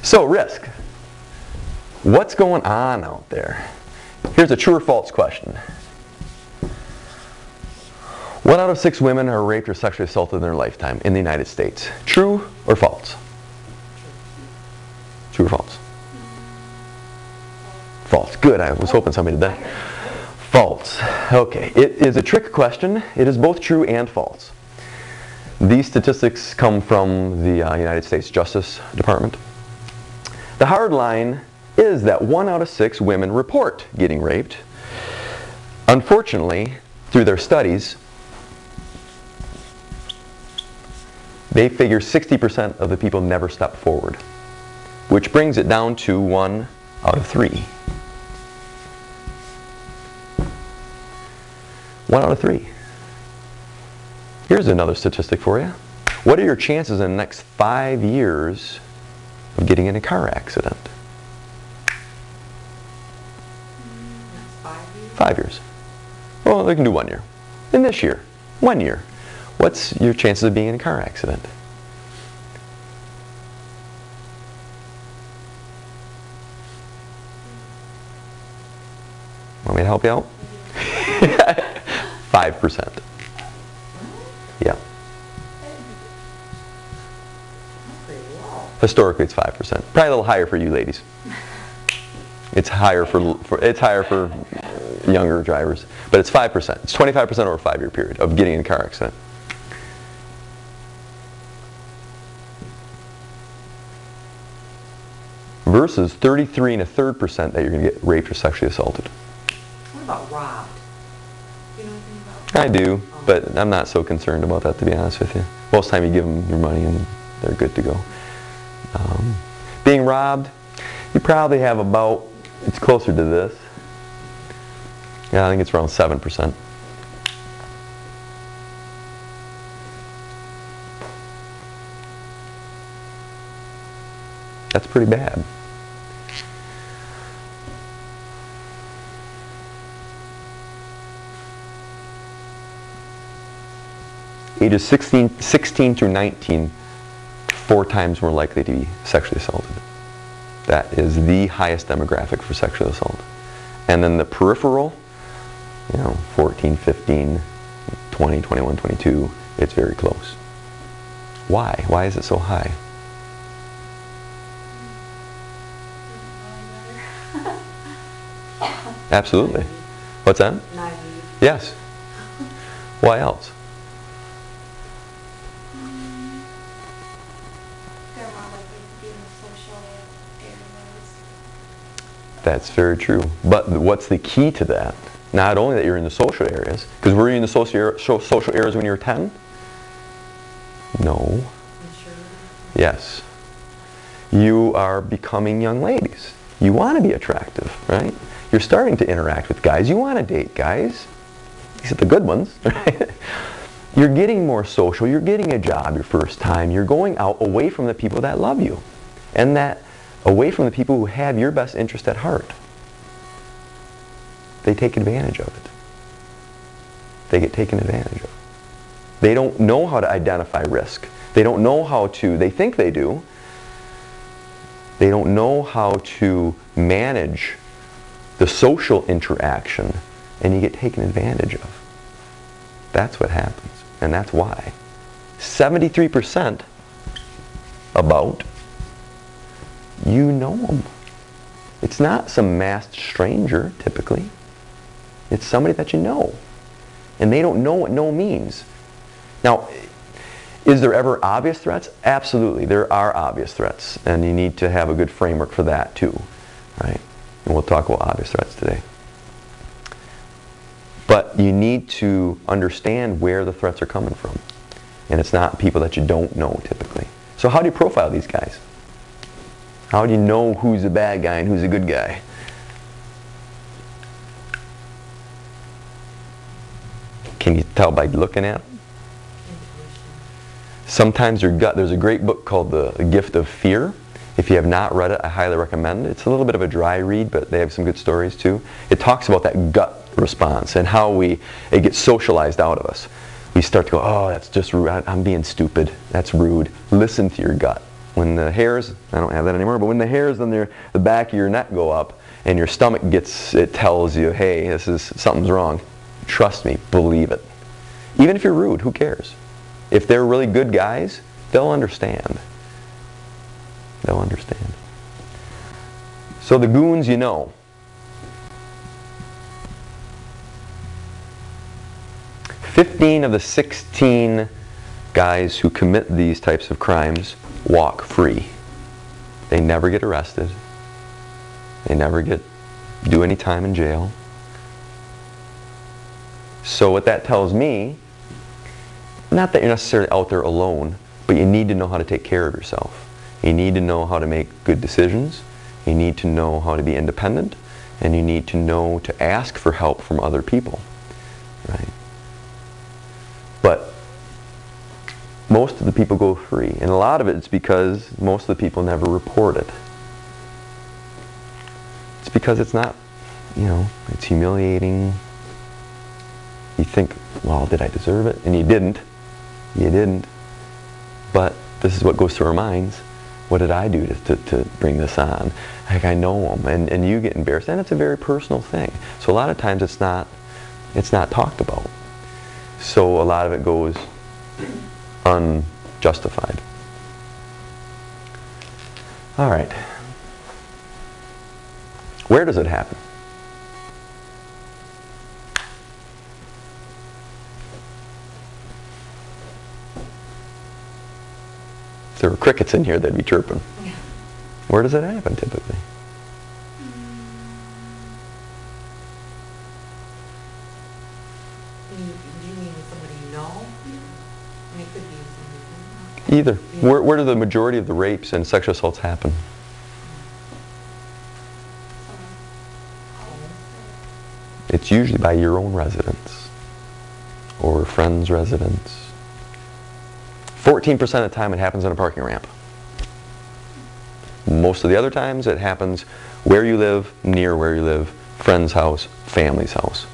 So risk. What's going on out there? Here's a true or false question. 1 out of 6 women are raped or sexually assaulted in their lifetime in the United States. True or false? True or false? False. Good. I was hoping somebody did that. False. Okay. It is a trick question. It is both true and false. These statistics come from the United States Justice Department. The hard line is that 1 out of 6 women report getting raped. Unfortunately, through their studies, they figure 60% of the people never step forward, which brings it down to 1 out of 3. 1 out of 3. Here's another statistic for you. What are your chances in the next 5 years of getting in a car accident? 5 years. Well, they can do 1 year. In this year, 1 year. What's your chances of being in a car accident? Want me to help you out? 5%. Yeah. Historically, it's 5%. Probably a little higher for you ladies. It's higher for younger drivers, but it's 5%. It's 25% over a 5-year period of getting in a car accident. Versus 33 1/3% that you're going to get raped or sexually assaulted. What about robbed? Do you know anything about that? I do, but I'm not so concerned about that, to be honest with you. Most of the time you give them your money and they're good to go. Being robbed, you probably have about, it's closer to this. Yeah, I think it's around 7%. That's pretty bad. Ages 16 through 19, 4 times more likely to be sexually assaulted. That is the highest demographic for sexual assault. And then the peripheral, 14, 15, 20, 21, 22, it's very close. Why? Why is it so high? Absolutely. What's that? Naive. Yes. Why else? They're more likely to be in the social areas. That's very true. But what's the key to that? Not only that you're in the social areas, because were you in the social areas when you were 10? No. Yes. You are becoming young ladies. You want to be attractive, right? You're starting to interact with guys. You want to date guys. These are the good ones, right? You're getting more social. You're getting a job your first time. You're going out away from the people that love you. And that away from the people who have your best interest at heart. They take advantage of it. They get taken advantage of. They don't know how to identify risk. They don't know how to, they think they do. They don't know how to manage the social interaction, and you get taken advantage of. That's what happens, and that's why. 73% about, you know them. It's not some masked stranger, typically. It's somebody that you know. And they don't know what no means. Now, is there ever obvious threats? Absolutely, there are obvious threats, and you need to have a good framework for that too, right? And we'll talk about obvious threats today. But you need to understand where the threats are coming from. And it's not people that you don't know typically. So how do you profile these guys? How do you know who's a bad guy and who's a good guy? Can you tell by looking at them? Sometimes your gut, there's a great book called The Gift of Fear. If you have not read it, I highly recommend it. It's a little bit of a dry read, but they have some good stories too. It talks about that gut response and how it gets socialized out of us. We start to go, oh, that's just rude. I'm being stupid. That's rude. Listen to your gut. when the hairs, I don't have that anymore, but when the hairs on the back of your neck go up and your stomach it tells you, hey, something's wrong. Trust me, believe it. Even if you're rude, who cares? If they're really good guys, they'll understand. They'll understand. So the goons, you know. 15 of the 16 guys who commit these types of crimes walk free. They never get arrested. They never do any time in jail. So what that tells me, not that you're necessarily out there alone, but you need to know how to take care of yourself. You need to know how to make good decisions. You need to know how to be independent. And you need to know to ask for help from other people. Right? But most of the people go free. And a lot of it's because most of the people never report it. It's because it's not, it's humiliating. You think, well, did I deserve it? And you didn't. You didn't. But this is what goes through our minds. What did I do to bring this on? Like, I know them. And you get embarrassed. And it's a very personal thing. So a lot of times it's not talked about. So a lot of it goes unjustified. All right. Where does it happen? If there were crickets in here, they'd be chirping. Yeah. Where does it happen typically? Do you mean with somebody you know? I mean, it could be with somebody you don't know. Either. Where do the majority of the rapes and sexual assaults happen? It's usually by your own residence or friend's residence. 14% of the time it happens on a parking ramp. Most of the other times it happens where you live, near where you live, friend's house, family's house.